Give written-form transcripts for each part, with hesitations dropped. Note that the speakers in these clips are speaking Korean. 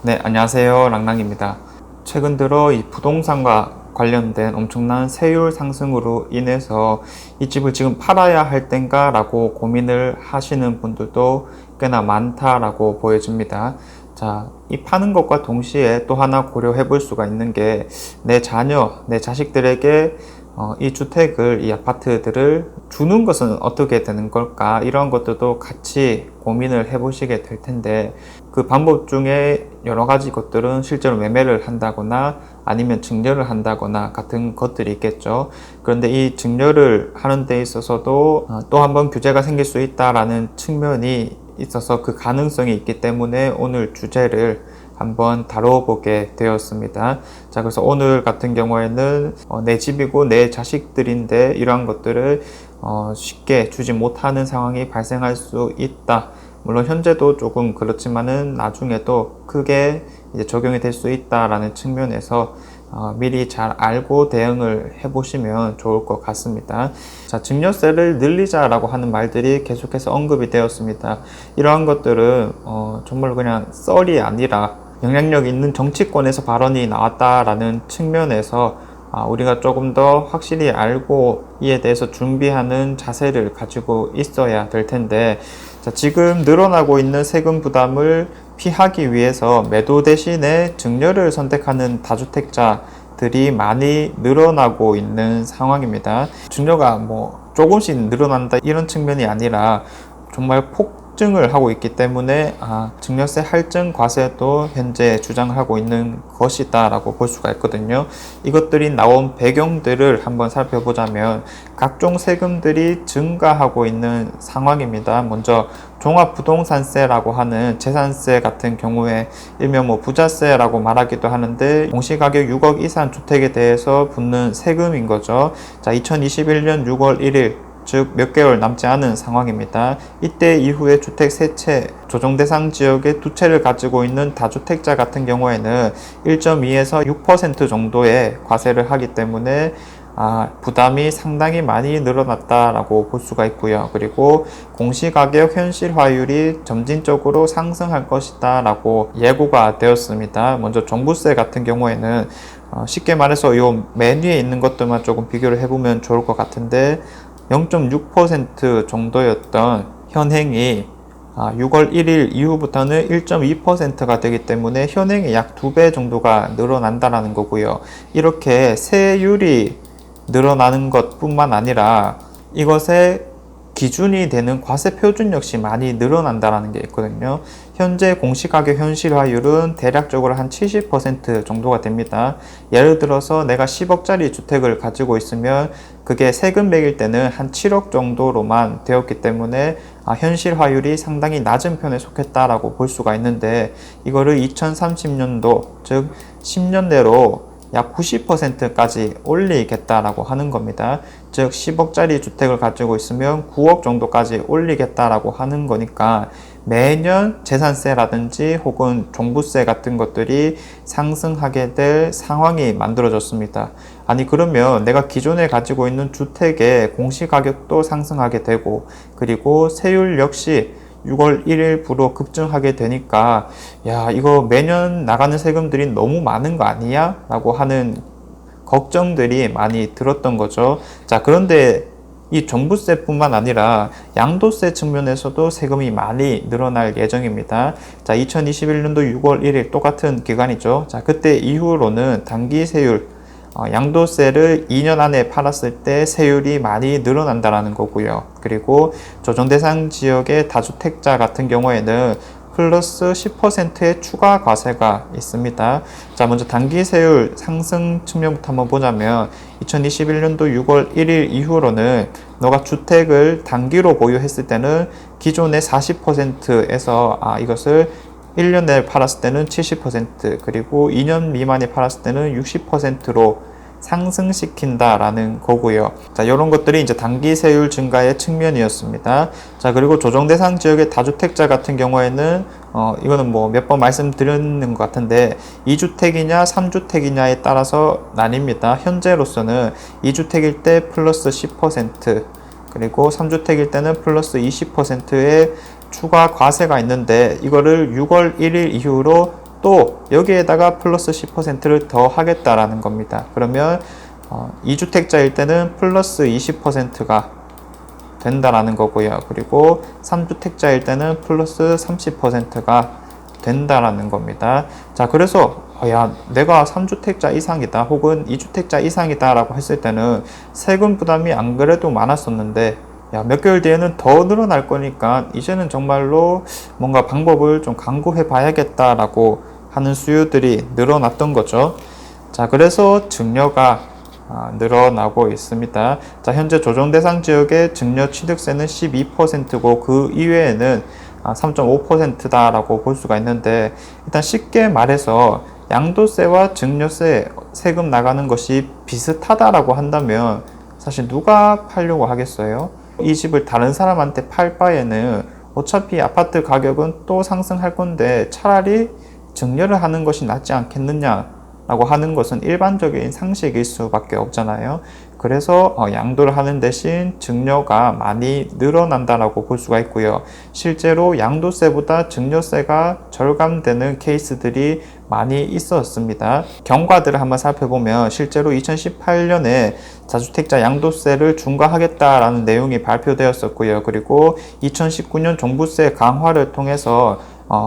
네, 안녕하세요. 랑랑입니다. 최근 들어 이 부동산과 관련된 엄청난 세율 상승으로 인해서 이 집을 지금 팔아야 할 땐가 라고 고민을 하시는 분들도 꽤나 많다라고 보여집니다. 자, 이 파는 것과 동시에 또 하나 고려해 볼 수가 있는 게 내 자녀, 내 자식들에게 이 주택을, 이 아파트들을 주는 것은 어떻게 되는 걸까? 이런 것들도 같이 고민을 해 보시게 될 텐데, 그 방법 중에 여러 가지 것들은 실제로 매매를 한다거나 아니면 증여를 한다거나 같은 것들이 있겠죠. 그런데 이 증여를 하는 데 있어서도 또 한 번 규제가 생길 수 있다라는 측면이 있어서 그 가능성이 있기 때문에 오늘 주제를 한번 다뤄보게 되었습니다. 자, 그래서 오늘 같은 경우에는 내 집이고 내 자식들인데 이러한 것들을 쉽게 주지 못하는 상황이 발생할 수 있다. 물론 현재도 조금 그렇지만은 나중에도 크게 이제 적용이 될 수 있다라는 측면에서 미리 잘 알고 대응을 해보시면 좋을 것 같습니다. 자, 증여세를 늘리자라고 하는 말들이 계속해서 언급이 되었습니다. 이러한 것들은 정말 그냥 썰이 아니라 영향력 있는 정치권에서 발언이 나왔다라는 측면에서 우리가 조금 더 확실히 알고 이에 대해서 준비하는 자세를 가지고 있어야 될 텐데, 자, 지금 늘어나고 있는 세금 부담을 피하기 위해서 매도 대신에 증여를 선택하는 다주택자들이 많이 늘어나고 있는 상황입니다. 증여가 뭐 조금씩 늘어난다 이런 측면이 아니라 정말 폭증을 하고 있기 때문에 증여세 할증 과세도 현재 주장을 하고 있는 것이다 라고 볼 수가 있거든요. 이것들이 나온 배경들을 한번 살펴보자면 각종 세금들이 증가하고 있는 상황입니다. 먼저 종합부동산세라고 하는 재산세 같은 경우에 일명 부자세라고 말하기도 하는데, 공시가격 6억 이상 주택에 대해서 붙는 세금인 거죠. 자, 2021년 6월 1일 즉 몇 개월 남지 않은 상황입니다. 이때 이후에 주택 세 채, 조정 대상 지역에 두 채를 가지고 있는 다주택자 같은 경우에는 1.2에서 6% 정도의 과세를 하기 때문에 부담이 상당히 많이 늘어났다라고 볼 수가 있고요. 그리고 공시가격 현실화율이 점진적으로 상승할 것이다 라고 예고가 되었습니다. 먼저 종부세 같은 경우에는 쉽게 말해서 이 맨 위에 있는 것들만 조금 비교를 해보면 좋을 것 같은데, 0.6% 정도였던 현행이 6월 1일 이후부터는 1.2%가 되기 때문에 현행의 약 2배 정도가 늘어난다는 거고요. 이렇게 세율이 늘어나는 것 뿐만 아니라 이것의 기준이 되는 과세 표준 역시 많이 늘어난다는 게 있거든요. 현재 공시가격 현실화율은 대략적으로 한 70% 정도가 됩니다. 예를 들어서 내가 10억짜리 주택을 가지고 있으면 그게 세금 매길 때는 한 7억 정도로만 되었기 때문에 현실화율이 상당히 낮은 편에 속했다라고 볼 수가 있는데, 이거를 2030년도 즉 10년 내로 약 90%까지 올리겠다라고 하는 겁니다. 즉 10억짜리 주택을 가지고 있으면 9억 정도까지 올리겠다라고 하는 거니까 매년 재산세라든지 혹은 종부세 같은 것들이 상승하게 될 상황이 만들어졌습니다. 아니, 그러면 내가 기존에 가지고 있는 주택의 공시가격도 상승하게 되고, 그리고 세율 역시 6월 1일부로 급증하게 되니까 야, 이거 매년 나가는 세금들이 너무 많은 거 아니야? 라고 하는 걱정들이 많이 들었던 거죠. 자, 그런데 이 종부세뿐만 아니라 양도세 측면에서도 세금이 많이 늘어날 예정입니다. 자, 2021년도 6월 1일 똑같은 기간이죠. 자, 그때 이후로는 단기 세율, 양도세를 2년 안에 팔았을 때 세율이 많이 늘어난다는 거고요. 그리고 조정 대상 지역의 다주택자 같은 경우에는 플러스 10%의 추가 과세가 있습니다. 자, 먼저 단기 세율 상승 측면부터 한번 보자면 2021년도 6월 1일 이후로는 너가 주택을 단기로 보유했을 때는 기존의 40%에서 이것을 1년 내에 팔았을 때는 70%, 그리고 2년 미만에 팔았을 때는 60%로 상승시킨다라는 거고요. 자, 이런 것들이 이제 단기 세율 증가의 측면이었습니다. 자, 그리고 조정 대상 지역의 다주택자 같은 경우에는 이거는 뭐 몇 번 말씀드렸는 것 같은데 2주택이냐 3주택이냐에 따라서 나뉩니다. 현재로서는 2주택일 때 플러스 10%, 그리고 3주택일 때는 플러스 20%의 추가 과세가 있는데, 이거를 6월 1일 이후로 또 여기에다가 플러스 10%를 더 하겠다라는 겁니다. 그러면 2주택자일 때는 플러스 20%가 된다라는 거고요. 그리고 3주택자일 때는 플러스 30%가 된다라는 겁니다. 자, 그래서 야, 내가 3주택자 이상이다 혹은 2주택자 이상이다 라고 했을 때는 세금 부담이 안 그래도 많았었는데 야, 몇 개월 뒤에는 더 늘어날 거니까 이제는 정말로 뭔가 방법을 좀 강구해 봐야겠다라고 하는 수요들이 늘어났던 거죠. 자, 그래서 증여가 늘어나고 있습니다. 자, 현재 조정 대상 지역의 증여 취득세는 12%고 그 이외에는 3.5%다라고 볼 수가 있는데, 일단 쉽게 말해서 양도세와 증여세 세금 나가는 것이 비슷하다라고 한다면 사실 누가 팔려고 하겠어요? 이 집을 다른 사람한테 팔 바에는 어차피 아파트 가격은 또 상승할 건데 차라리 증여를 하는 것이 낫지 않겠느냐라고 하는 것은 일반적인 상식일 수밖에 없잖아요. 그래서 양도를 하는 대신 증여가 많이 늘어난다라고 볼 수가 있고요. 실제로 양도세보다 증여세가 절감되는 케이스들이 많이 있었습니다. 경과들을 한번 살펴보면 실제로 2018년에 다주택자 양도세를 중과하겠다라는 내용이 발표되었었고요. 그리고 2019년 종부세 강화를 통해서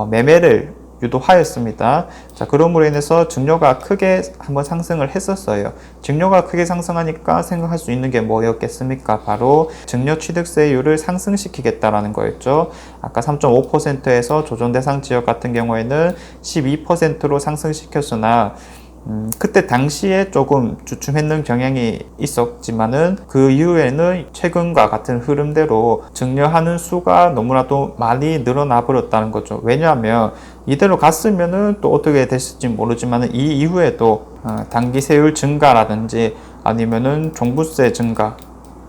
매매를 유도하였습니다. 자, 그러므로 인해서 증여가 크게 한번 상승을 했었어요. 증여가 크게 상승하니까 생각할 수 있는 게 뭐였겠습니까? 바로 증여 취득세율을 상승시키겠다라는 거였죠. 아까 3.5%에서 조정 대상 지역 같은 경우에는 12%로 상승시켰으나 그때 당시에 조금 주춤했는 경향이 있었지만은 그 이후에는 최근과 같은 흐름대로 증여하는 수가 너무나도 많이 늘어나 버렸다는 거죠. 왜냐하면 이대로 갔으면은 또 어떻게 됐을지 모르지만은 이 이후에도 단기 세율 증가라든지 아니면은 종부세 증가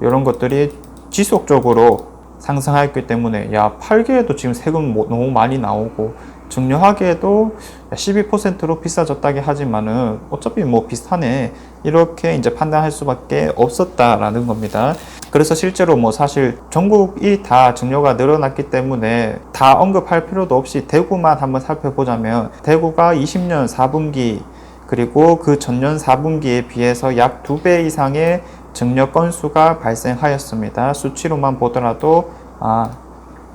이런 것들이 지속적으로 상승하였기 때문에 야, 팔기에도 지금 세금 너무 많이 나오고 증여하기에도 12%로 비싸졌다기 하지만은 어차피 뭐 비슷하네 이렇게 이제 판단할 수밖에 없었다라는 겁니다. 그래서 실제로 뭐 사실 전국이 다 증여가 늘어났기 때문에 다 언급할 필요도 없이 대구만 한번 살펴보자면 대구가 20년 4분기 그리고 그 전년 4분기에 비해서 약 2배 이상의 증여 건수가 발생하였습니다. 수치로만 보더라도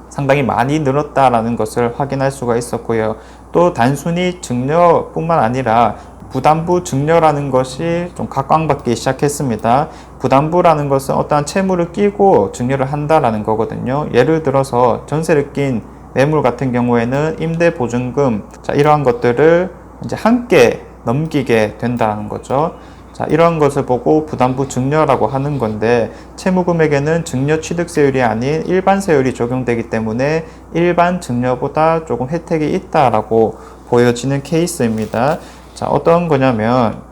상당히 많이 늘었다라는 것을 확인할 수가 있었고요. 또 단순히 증여뿐만 아니라 부담부 증여라는 것이 좀 각광받기 시작했습니다. 부담부라는 것은 어떠한 채무를 끼고 증여를 한다라는 거거든요. 예를 들어서 전세를 낀 매물 같은 경우에는 임대보증금, 자, 이러한 것들을 이제 함께 넘기게 된다는 거죠. 자, 이런 것을 보고 부담부 증여라고 하는 건데 채무금액에는 증여 취득세율이 아닌 일반 세율이 적용되기 때문에 일반 증여보다 조금 혜택이 있다라고 보여지는 케이스입니다. 자, 어떤 거냐면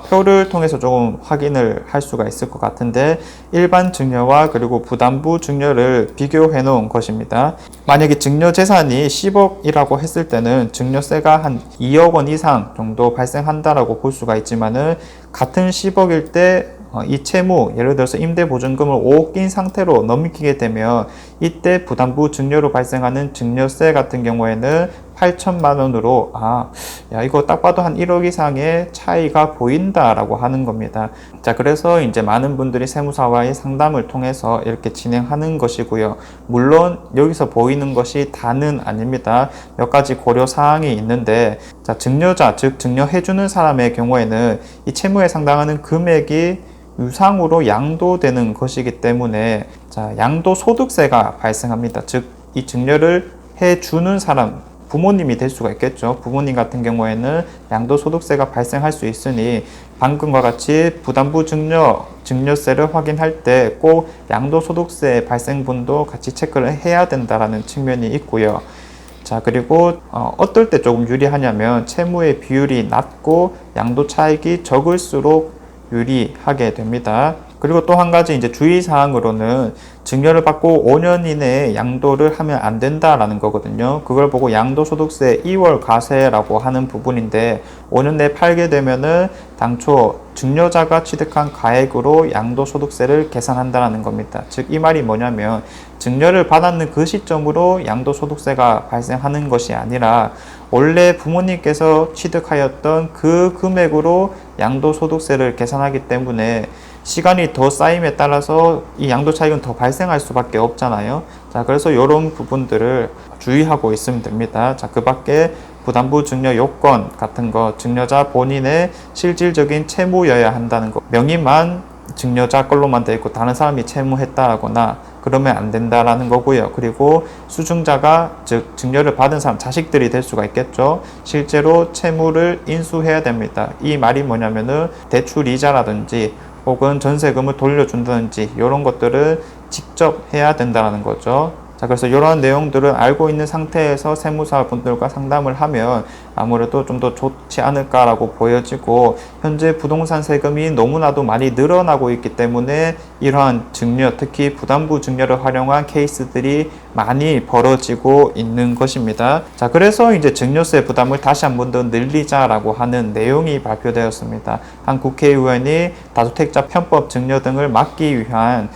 표를 통해서 조금 확인을 할 수가 있을 것 같은데 일반 증여와 그리고 부담부 증여를 비교해 놓은 것입니다. 만약에 증여 재산이 10억이라고 했을 때는 증여세가 한 2억 원 이상 정도 발생한다라고 볼 수가 있지만은 같은 10억일 때 이 채무, 예를 들어서 임대보증금을 5억 낀 상태로 넘기게 되면 이때 부담부 증여로 발생하는 증여세 같은 경우에는 8천만 원으로 야, 이거 딱 봐도 한 1억 이상의 차이가 보인다라고 하는 겁니다. 자, 그래서 이제 많은 분들이 세무사와의 상담을 통해서 이렇게 진행하는 것이고요. 물론 여기서 보이는 것이 다는 아닙니다. 몇 가지 고려 사항이 있는데, 자, 증여자, 즉 증여해주는 사람의 경우에는 이 채무에 상당하는 금액이 유상으로 양도되는 것이기 때문에 자, 양도소득세가 발생합니다. 즉 이 증여를 해주는 사람, 부모님이 될 수가 있겠죠. 부모님 같은 경우에는 양도소득세가 발생할 수 있으니 방금과 같이 부담부 증여세를 확인할 때 꼭 양도소득세 발생분도 같이 체크를 해야 된다라는 측면이 있고요. 자, 그리고 어떨 때 조금 유리하냐면 채무의 비율이 낮고 양도 차익이 적을수록 유리하게 됩니다. 그리고 또 한 가지 이제 주의사항으로는 증여를 받고 5년 이내에 양도를 하면 안 된다라는 거거든요. 그걸 보고 양도소득세 2월 과세라고 하는 부분인데 5년 내에 팔게 되면은 당초 증여자가 취득한 가액으로 양도소득세를 계산한다는 겁니다. 즉 이 말이 뭐냐면 증여를 받았는 그 시점으로 양도소득세가 발생하는 것이 아니라 원래 부모님께서 취득하였던 그 금액으로 양도소득세를 계산하기 때문에 시간이 더 쌓임에 따라서 이 양도 차익은 더 발생할 수밖에 없잖아요. 자, 그래서 이런 부분들을 주의하고 있으면 됩니다. 자, 그 밖에 부담부 증여 요건 같은 거, 증여자 본인의 실질적인 채무여야 한다는 거, 명의만 증여자 걸로만 돼 있고 다른 사람이 채무했다거나 그러면 안 된다라는 거고요. 그리고 수증자가 즉 증여를 받은 사람 자식들이 될 수가 있겠죠. 실제로 채무를 인수해야 됩니다. 이 말이 뭐냐면은 대출 이자라든지 혹은 전세금을 돌려준다든지 이런 것들을 직접 해야 된다는 거죠. 자, 그래서 이러한 내용들을 알고 있는 상태에서 세무사 분들과 상담을 하면 아무래도 좀 더 좋지 않을까라고 보여지고, 현재 부동산 세금이 너무나도 많이 늘어나고 있기 때문에 이러한 증여, 특히 부담부 증여를 활용한 케이스들이 많이 벌어지고 있는 것입니다. 자, 그래서 이제 증여세 부담을 다시 한 번 더 늘리자라고 하는 내용이 발표되었습니다. 한 국회의원이 다주택자 편법 증여 등을 막기 위한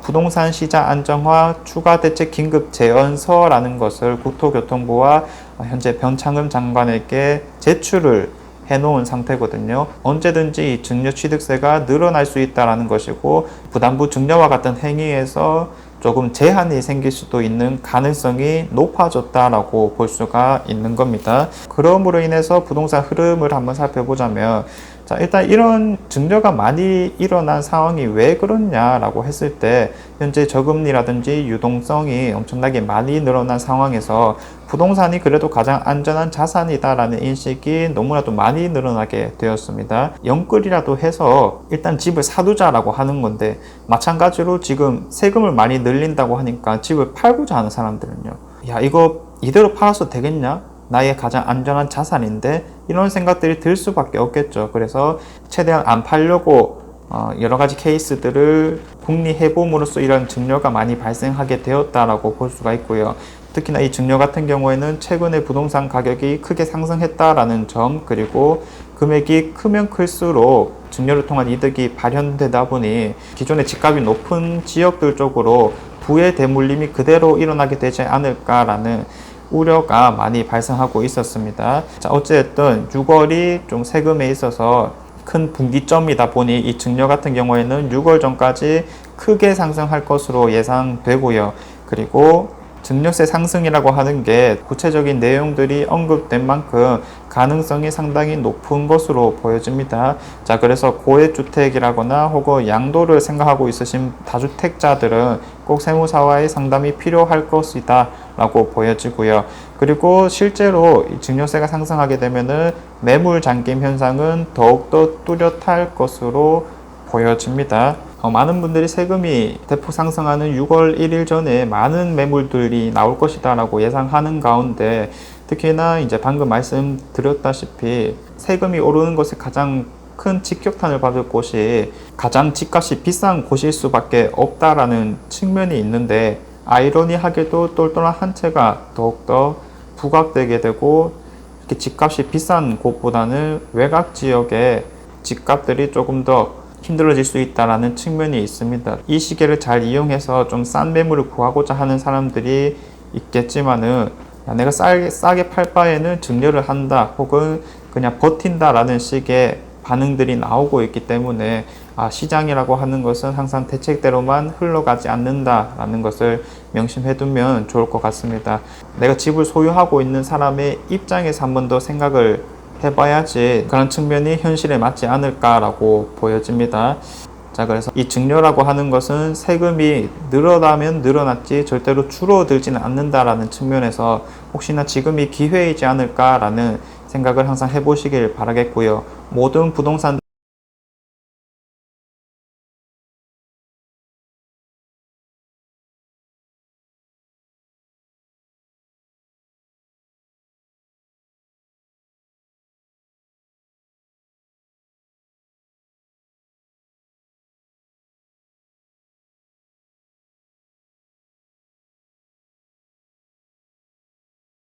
부동산 시장 안정화 추가 대책 긴급 제언서라는 것을 국토교통부와 현재 변창흠 장관에게 제출을 해놓은 상태거든요. 언제든지 이 증여 취득세가 늘어날 수 있다는 것이고, 부담부 증여와 같은 행위에서 조금 제한이 생길 수도 있는 가능성이 높아졌다라고 볼 수가 있는 겁니다. 그러므로 인해서 부동산 흐름을 한번 살펴보자면, 자, 일단 이런 증여가 많이 일어난 상황이 왜 그렇냐라고 했을 때, 현재 저금리라든지 유동성이 엄청나게 많이 늘어난 상황에서 부동산이 그래도 가장 안전한 자산이다라는 인식이 너무나도 많이 늘어나게 되었습니다. 영끌이라도 해서 일단 집을 사두자라고 하는 건데, 마찬가지로 지금 세금을 많이 늘린다고 하니까 집을 팔고자 하는 사람들은요, 야, 이거 이대로 팔아서 되겠냐? 나의 가장 안전한 자산인데, 이런 생각들이 들 수밖에 없겠죠. 그래서 최대한 안 팔려고 여러 가지 케이스들을 궁리해봄으로써 이런 증여가 많이 발생하게 되었다라고 볼 수가 있고요. 특히나 이 증여 같은 경우에는 최근에 부동산 가격이 크게 상승했다라는 점, 그리고 금액이 크면 클수록 증여를 통한 이득이 발현되다 보니 기존의 집값이 높은 지역들 쪽으로 부의 대물림이 그대로 일어나게 되지 않을까라는 우려가 많이 발생하고 있었습니다. 자, 어쨌든 6월이 좀 세금에 있어서 큰 분기점이다 보니 이 증여 같은 경우에는 6월 전까지 크게 상승할 것으로 예상되고요. 그리고 증여세 상승이라고 하는 게 구체적인 내용들이 언급된 만큼 가능성이 상당히 높은 것으로 보여집니다. 자, 그래서 고액주택이라거나 혹은 양도를 생각하고 있으신 다주택자들은 꼭 세무사와의 상담이 필요할 것이다 라고 보여지고요. 그리고 실제로 이 증여세가 상승하게 되면은 매물 잠김 현상은 더욱더 뚜렷할 것으로 보여집니다. 많은 분들이 세금이 대폭 상승하는 6월 1일 전에 많은 매물들이 나올 것이다 라고 예상하는 가운데, 특히나 이제 방금 말씀드렸다시피 세금이 오르는 것에 가장 큰 직격탄을 받을 곳이 가장 집값이 비싼 곳일 수밖에 없다라는 측면이 있는데, 아이러니하게도 똘똘한 한 채가 더욱더 부각되게 되고, 이렇게 집값이 비싼 곳보다는 외곽 지역의 집값들이 조금 더 힘들어질 수 있다는 측면이 있습니다. 이 시기를 잘 이용해서 좀 싼 매물을 구하고자 하는 사람들이 있겠지만은, 야, 내가 싸게 팔 바에는 증여를 한다 혹은 그냥 버틴다라는 식의 반응들이 나오고 있기 때문에 시장이라고 하는 것은 항상 대책대로만 흘러가지 않는다라는 것을 명심해 두면 좋을 것 같습니다. 내가 집을 소유하고 있는 사람의 입장에서 한 번 더 생각을 해봐야지 그런 측면이 현실에 맞지 않을까라고 보여집니다. 자, 그래서 이 증여라고 하는 것은 세금이 늘어나면 늘어났지 절대로 줄어들지는 않는다라는 측면에서 혹시나 지금이 기회이지 않을까라는 생각을 항상 해보시길 바라겠고요. 모든 부동산